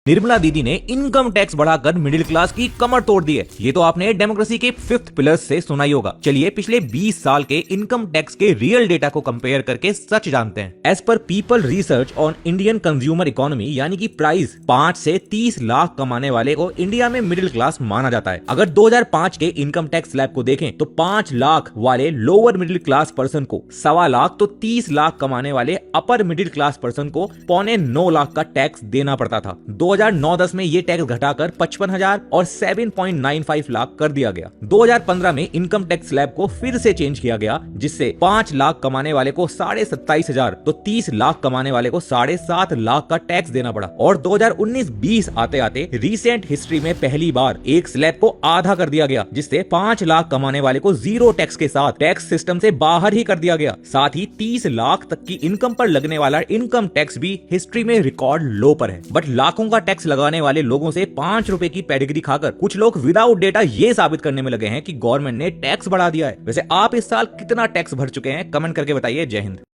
निर्मला दीदी ने income tax बढ़ाकर मिडिल क्लास की कमर तोड़ दी है। ये तो आपने डेमोक्रेसी के 5th पिलर से सुना ही होगा। चलिए पिछले 20 साल के इनकम टैक्स के रियल डेटा को कंपेयर करके सच जानते हैं। As per people research on Indian consumer economy यानी कि प्राइस 5 से 30 लाख कमाने वाले को इंडिया में मिडिल क्लास माना जाता है। अगर 2005 के इनकम टैक्स स्लैब को देखें तो 5 लाख वाले लोअर मिडिल क्लास पर्सन को 1.25 लाख तो 30 लाख कमाने वाले अपर मिडिल क्लास पर्सन को 8.25 लाख का टैक्स देना पड़ता था। 2009-10 में ये टैक्स घटाकर 55,000 और 7.95 लाख कर दिया गया। 2015 में इनकम टैक्स स्लैब को फिर से चेंज किया गया, जिससे 5 लाख कमाने वाले को 27,500 तो 30 लाख कमाने वाले को 7.5 लाख का टैक्स देना पड़ा। और 2019-20 आते आते रिसेंट हिस्ट्री में पहली बार एक स्लैब को आधा कर दिया गया, जिससे 5 लाख कमाने वाले को जीरो टैक्स के साथ टैक्स सिस्टम से बाहर ही कर दिया गया। साथ ही 30 लाख तक की इनकम पर लगने वाला इनकम टैक्स भी हिस्ट्री में रिकॉर्ड लो पर है। बट लाखों का टैक्स लगाने वाले लोगों से 5 रुपए की पेडिग्री खाकर कुछ लोग विदाउट डेटा ये साबित करने में लगे हैं कि गवर्नमेंट ने टैक्स बढ़ा दिया है। वैसे आप इस साल कितना टैक्स भर चुके हैं, कमेंट करके बताइए। जय हिंद।